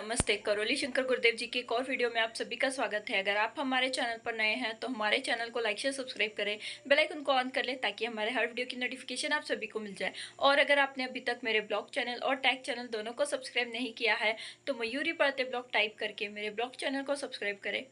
नमस्ते। करौली शंकर गुरुदेव जी की एक और वीडियो में आप सभी का स्वागत है। अगर आप हमारे चैनल पर नए हैं तो हमारे चैनल को लाइक शेयर सब्सक्राइब करें, बेल आइकन को ऑन कर लें ताकि हमारे हर वीडियो की नोटिफिकेशन आप सभी को मिल जाए। और अगर आपने अभी तक मेरे ब्लॉग चैनल और टैग चैनल दोनों को सब्सक्राइब नहीं किया है तो मयूरी पढ़ते ब्लॉग टाइप करके मेरे ब्लॉग चैनल को सब्सक्राइब करें।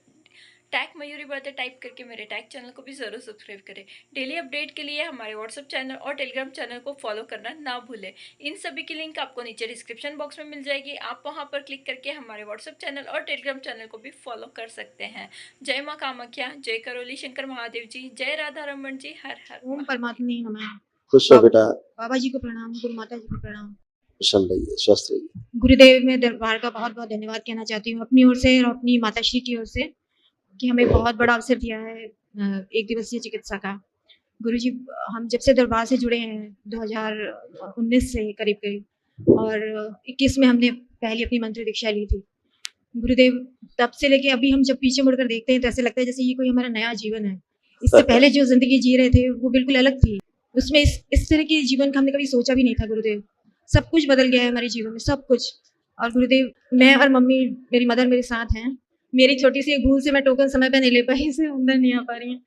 टैग मयूरी पढ़ते टाइप करके मेरे टैग चैनल को भी जरूर सब्सक्राइब करें। डेली अपडेट के लिए हमारे व्हाट्सएप चैनल और टेलीग्राम चैनल को फॉलो करना ना भूलें। इन सभी की लिंक आपको नीचे डिस्क्रिप्शन बॉक्स में मिल जाएगी। आप वहां पर क्लिक करके हमारे व्हाट्सएप चैनल और टेलीग्राम चैनल को भी फॉलो कर सकते हैं। जय माँ कामाख्या, जय करौली शंकर महादेव जी, जय राधा रमन जी, हर हर ओम परमात्मा नमः। खुश रहो बेटा, बाबा जी को प्रणाम, गुरु माता जी को प्रणाम। प्रसन्न रहिए, स्वस्थ रहिए। गुरुदेव में दरबार का बहुत बहुत धन्यवाद कहना चाहती हूँ अपनी ओर से और अपनी माताश्री की ओर से कि हमें बहुत बड़ा अवसर दिया है एक दिवसीय चिकित्सा का। गुरुजी, हम जब से दरबार से जुड़े हैं 2019 से करीब करीब, और 21 में हमने पहली अपनी मंत्र दीक्षा ली थी। गुरुदेव, तब से लेके अभी हम जब पीछे मुड़कर देखते हैं तो ऐसे लगता है जैसे ये कोई हमारा नया जीवन है। इससे पहले जो जिंदगी जी रहे थे वो बिल्कुल अलग थी। उसमें इस तरह के जीवन का हमने कभी सोचा भी नहीं था। गुरुदेव, सब कुछ बदल गया है हमारे जीवन में, सब कुछ। और गुरुदेव, मैं और मम्मी, मेरी मदर मेरे साथ हैं। मेरी छोटी सी एक भूल से मैं टोकन समय पे नहीं ले पाई, इससे अंदर नहीं आ पा रही हैं,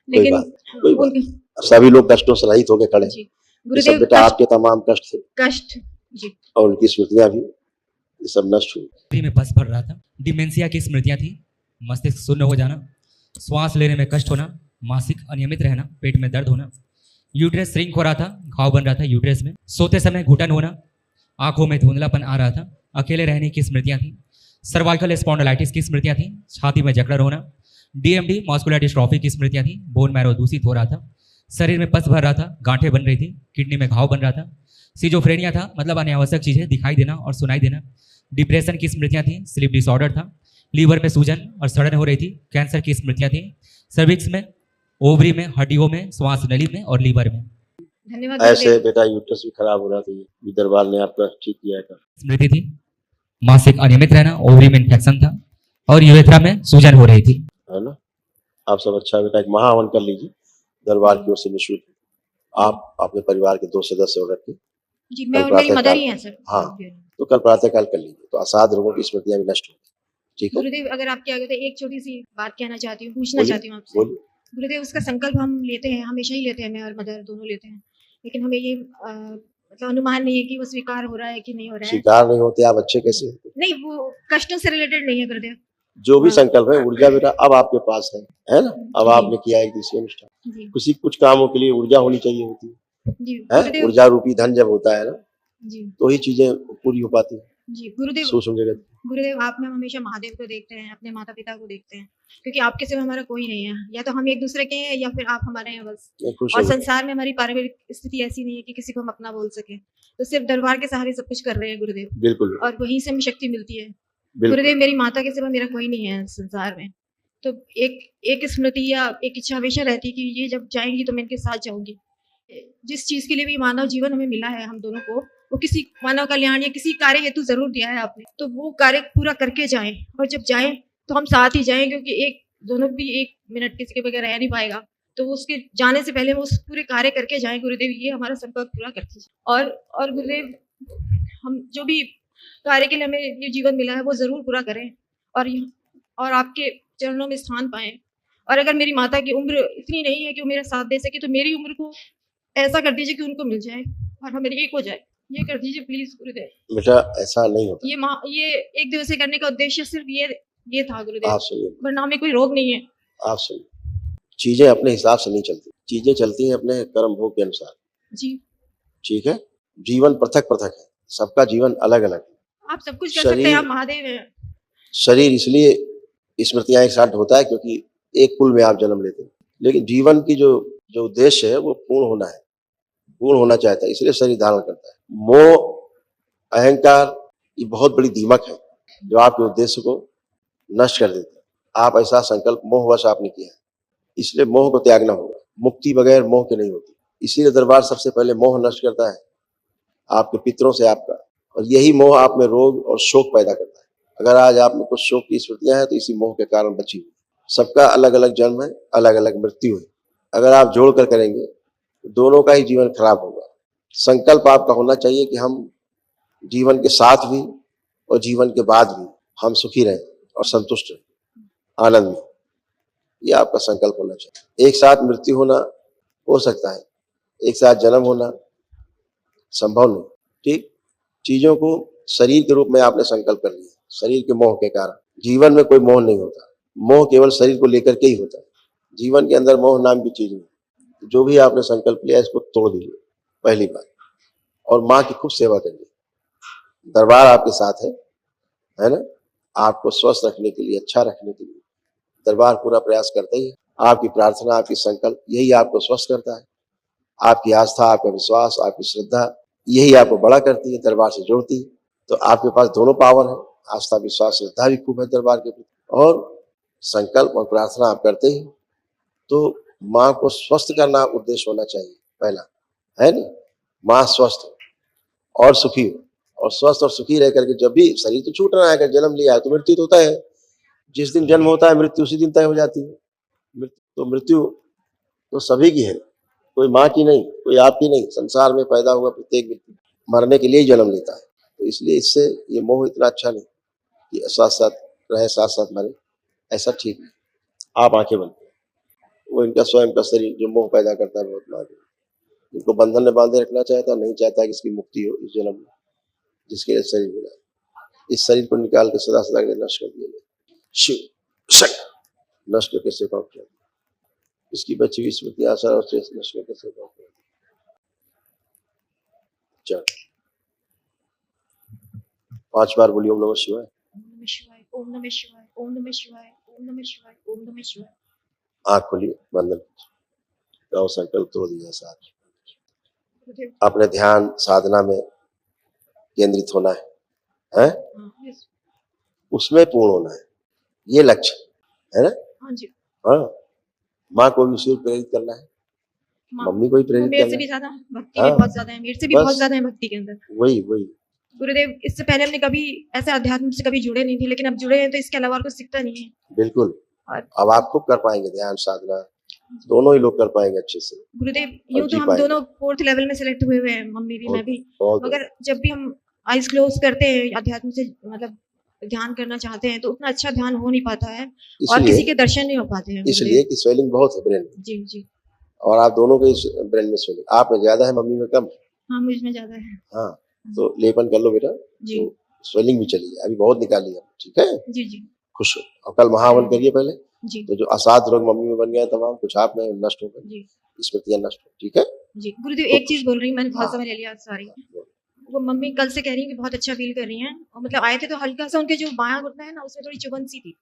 लेकिन कोई बात। सभी लोग कष्टों से रहित होकर खड़े हैं। गुरुदेव, बेटा आपके तमाम कष्ट थे, कष्ट जी, और उनकी स्मृतियां भी, ये सब नष्ट हुई। में पस भर रहा था, डिमेंशिया की स्मृतियां थी, मस्तिष्क शून्य हो जाना, श्वास लेने में कष्ट होना, मासिक अनियमित रहना, पेट में दर्द होना, यूट्रस श्रिंक हो रहा था, घाव बन रहा था यूट्रस में, सोते समय घुटन होना, आंखों में धुंधलापन आ रहा था, अकेले रहने की स्मृतियां थी, सर्वाइकल स्पॉन्डिलाइटिस की स्मृतियां थी, छाती में जकड़न होना, डीएमडी मस्कुलर डिस्ट्रॉफी की स्मृतियां थी, बोन मैरो दूषित हो रहा था, शरीर में पस भर रहा था, गांठें बन रही थी, किडनी में घाव बन रहा था, सिजोफ्रेनिया था, मतलब अनावश्यक चीजें दिखाई देना और सुनाई देना, डिप्रेशन की स्मृतियां थी, स्लीप डिसऑर्डर था, लीवर में सूजन और सड़न हो रही थी, कैंसर की स्मृतियां थी, सर्विक्स में, ओवरी में, हड्डियों में, श्वास नली में और लीवर में। धन्यवाद। ऐसे बेटा यूट्रस भी खराब हो रहा था, ये दरबार ने आपका ठीक किया है। स्मृति थी, मासिक अनियमित रहना, ओवरी में इन्फेक्शन था और यूरेथ्रा में सूजन हो रही थी, है ना। आप सब अच्छा बेटा, एक महाहवन कर लीजिए दरबार की ओर से निःशुल्क। आप अपने परिवार के 2 सदस्य हो रखे जी, मैं और मेरी मदर ही हैं सर। हाँ, तो कल प्रातःकाल कर लीजिए, तो असाध रोगों की स्मृतियां भी नष्ट होंगी। ठीक है गुरुदेव, अगर आपके आगे तो एक छोटी सी बात कहना चाहती हूँ, पूछना चाहती हूँ आपसे। गुरुदेव, उसका संकल्प हम लेते हैं, हमेशा ही लेते हैं, मैं और मदर दोनों लेते हैं, लेकिन हमें ये मतलब अनुमान नहीं है कि वो स्वीकार हो रहा है कि नहीं हो रहा है। स्वीकार नहीं होते आप अच्छे कैसे होते? नहीं, वो कष्टों से रिलेटेड नहीं है गुरुदेव। जो भी संकल्प है, ऊर्जा बेटा अब आपके पास है ना। अब आपने किया एक दिवसीय अनुष्ठान, किसी कुछ कामों के लिए ऊर्जा होनी चाहिए होती है। ऊर्जा रूपी धन जब होता है ना जी, तो ही चीजें पूरी हो पाती है जी। गुरुदेव, सूक्ष्म जगत। गुरुदेव, आप में हमेशा महादेव को देखते हैं, अपने माता पिता को देखते हैं, क्योंकि आपके सिवा हमारा कोई नहीं है। या तो हम एक दूसरे के हैं या फिर आप हमारे हैं, बस। और संसार में हमारी पारिवारिक स्थिति ऐसी नहीं है कि किसी को हम अपना बोल सके, तो सिर्फ दरबार के सहारे सब कुछ कर रहे हैं गुरुदेव। बिल्कुल, और वहीं से हमें शक्ति मिलती है। गुरुदेव, मेरी माता के सिवा मेरा कोई नहीं है संसार में, तो एक स्मृति या एक इच्छा हमेशा रहती है कि ये जब जाएंगी तो मैं इनके साथ जाऊंगी। जिस चीज के लिए भी मानव जीवन हमें मिला है हम दोनों को, वो किसी मानव कल्याण या किसी कार्य हेतु जरूर दिया है आपने, तो वो कार्य पूरा करके जाएं, और जब जाएं तो हम साथ ही जाएं, क्योंकि एक दोनों भी एक मिनट किसी के बगैर रह नहीं पाएगा, तो उसके जाने से पहले हम उस पूरे कार्य करके जाएं। गुरुदेव, ये हमारा संकल्प पूरा करते जाएं। और गुरुदेव, हम जो भी कार्य के लिए हमें ये जीवन मिला है वो जरूर पूरा करें और आपके चरणों में स्थान पाएं। और अगर मेरी माता की उम्र इतनी नहीं है कि वो मेरा साथ दे सके, तो मेरी उम्र को ऐसा कर दीजिए कि उनको मिल जाए और हम एक हो जाए, ये कर दीजिए प्लीज गुरुदेव। बेटा ऐसा नहीं होता, ये एक दिवसीय करने का उद्देश्य सिर्फ ये था गुरुदेव, वरना हमें कोई रोग नहीं है। आप सही, चीजें अपने हिसाब से नहीं चलती, चीजें चलती हैं अपने कर्म भोग के अनुसार जी। ठीक है, जीवन पृथक पृथक है, सबका जीवन अलग अलग है। आप सब कुछ कर सकते हैं, आप महादेव हैं। शरीर इसलिए स्मृतियां एक साथ होता है क्योंकि एक कुल में आप जन्म लेते हैं, लेकिन जीवन की जो उद्देश्य है वो पूर्ण होना है, पूर्ण होना चाहता है, इसलिए शरीर धारण करता है। मोह, अहंकार, ये बहुत बड़ी दीमक है जो आपके उद्देश्य को नष्ट कर देता है। आप ऐसा संकल्प मोहवश आपने किया है, इसलिए मोह को त्यागना होगा। मुक्ति बगैर मोह के नहीं होती, इसीलिए दरबार सबसे पहले मोह नष्ट करता है आपके पितरों से आपका, और यही मोह आप में रोग और शोक पैदा करता है। अगर आज आप में कुछ शोक की स्मृतियां हैं तो इसी मोह के कारण बची हुई। सबका अलग अलग जन्म है, अलग अलग मृत्यु है, अगर आप जोड़ कर करेंगे तो दोनों का ही जीवन खराब होगा। संकल्प आपका होना चाहिए कि हम जीवन के साथ भी और जीवन के बाद भी हम सुखी रहें और संतुष्ट रहें, आनंद में। ये आपका संकल्प होना चाहिए। एक साथ मृत्यु होना हो सकता है, एक साथ जन्म होना संभव नहीं। ठीक, चीजों को शरीर के रूप में आपने संकल्प कर लिया, शरीर के मोह के कारण। जीवन में कोई मोह नहीं होता, मोह केवल शरीर को लेकर के ही होता है। जीवन के अंदर मोह नाम की चीज नहीं। जो भी आपने संकल्प लिया इसको तोड़ दीजिए पहली बात, और माँ की खूब सेवा करिए। दरबार आपके साथ है ना, आपको स्वस्थ रखने के लिए, अच्छा रखने के लिए दरबार पूरा प्रयास करता ही है। आपकी प्रार्थना, आपकी संकल्प यही आपको स्वस्थ करता है। आपकी आस्था, आपका विश्वास, आपकी श्रद्धा यही आपको बड़ा करती है, दरबार से जोड़ती है। तो आपके पास दोनों पावर है, आस्था, विश्वास, श्रद्धा भी खूब है दरबार के प्रति, और संकल्प और प्रार्थना आप करते ही। तो माँ को स्वस्थ करना उद्देश्य होना चाहिए पहला, है नहीं। माँ स्वस्थ हो और सुखी हो, और स्वस्थ और सुखी रह करके, जब भी शरीर तो छूटना है, अगर जन्म लिया है तो मृत्यु तो होता है। जिस दिन जन्म होता है मृत्यु उसी दिन तय हो जाती है। तो मृत्यु तो सभी की है, कोई माँ की नहीं, कोई आपकी नहीं। संसार में पैदा हुआ प्रत्येक व्यक्ति मरने के लिए ही जन्म लेता है। तो इसलिए इससे ये मोह इतना अच्छा नहीं कि साथ साथ रहे साथ साथ मरे, ऐसा ठीक नहीं। आप आंखें बंद करें, वो इनका स्वयं का शरीर जो मोह पैदा करता है बहुत मार, इनको बंधन में बांधे रखना चाहता, नहीं चाहता कि इसकी मुक्ति हो इस जन्म में, जिसके लिए शरीर मिला। इस शरीर को निकाल के सदा सदा के लिए नष्ट कर दिया, शिव शक्ति नष्ट करके सेवा किया। इसकी बची हुई स्मृति आशा और शेष नष्ट करके सेवा किया। चल 5 बार बोलिए ओम नमः शिवाय। ओम नमः शिवाय, ओम नमः शिवाय, ओम नमः शिवाय, ओम नमः शिवाय, ओम नमः शिवाय। आँख खोलिए, बंधन और संकल्प तोड़ दिया साथ। गुरुदेव, अपने ध्यान साधना में केंद्रित होना है? हाँ, यस, उसमें पूर्ण होना है, ये लक्ष्य है ना। हाँ जी। हाँ, माँ को भी उसी प्रेरित करना है, मम्मी को भी प्रेरित मेरे से करना भी है। ज्यादा भक्ति में हाँ, बहुत ज्यादा है, मेरे से भी बस। बहुत ज्यादा है भक्ति के अंदर। वही वही गुरुदेव, इससे पहले हमने कभी ऐसे अध्यात्म से कभी जुड़े नहीं थे, लेकिन अब जुड़े हैं तो इसके अलावा और कुछ सीखता नहीं है। बिल्कुल। और अब आप खूब कर पाएंगे, ध्यान साधना दोनों ही लोग कर पाएंगे अच्छे से। गुरुदेव, और यूं जी तो हम पाएंगे। दोनों 4th लेवल में सिलेक्ट हुए हुए हैं, मम्मी भी मैं भी। बहुत मगर जब भी हम आइज क्लोज करते हैं, अध्यात्म से मतलब ध्यान करना चाहते हैं, तो उतना अच्छा ध्यान हो नहीं पाता है, और किसी के दर्शन नहीं हो पाते हैं। इसलिए कि स्वेलिंग बहुत है ब्रेन में, जी जी। और आप दोनों के ब्रेन में स्वेलिंग, आप में ज्यादा है, मम्मी में कम। हाँ, मुझ में ज्यादा है। हाँ, तो लेपन कर लो बेटा, जी तो स्वेलिंग भी चली है, अभी बहुत निकाली है, ठीक है। जी जी खुश हो, और कल महावन करिए पहले, जी तो जो असाध रोग मम्मी में बन गया तमाम कुछ आप में नष्ट हो गए, जी स्मृतियां नष्ट हो, ठीक है। जी। गुरुदेव, तो एक चीज बोल रही हूँ, मैंने बहुत हाँ। समय ले लिया, सॉरी। वो मम्मी कल से कह रही है कि बहुत अच्छा फील कर रही हैं, और मतलब आए थे तो हल्का सा उनके जो बायां घुटना है ना, उसमें थोड़ी चुभन सी थी।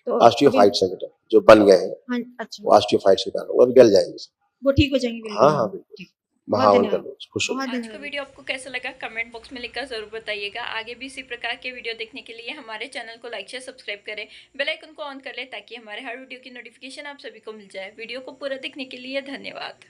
तो ऑस्टियोफाइट्स है बेटा, जो बन गए हैं, हाँ, अच्छा, वो ऑस्टियोफाइट्स के कारण वो अभी गल जाएंगे। वो ठीक हो जाएंगे हाँ हाँ बिल्कुल। बिल्कुल, ठीक, बहुत महावन कर धन्यवाद। लो, खुश हो। बहुत आज का धन्यवाद। वीडियो आपको कैसा लगा कमेंट बॉक्स में लिखकर जरूर बताइएगा। आगे भी इसी प्रकार के वीडियो देखने के लिए हमारे चैनल को लाइक शेयर सब्सक्राइब करें, बेल आइकन को ऑन कर लें ताकि हमारे हर वीडियो की नोटिफिकेशन आप सभी को मिल जाए। वीडियो को पूरा देखने के लिए धन्यवाद।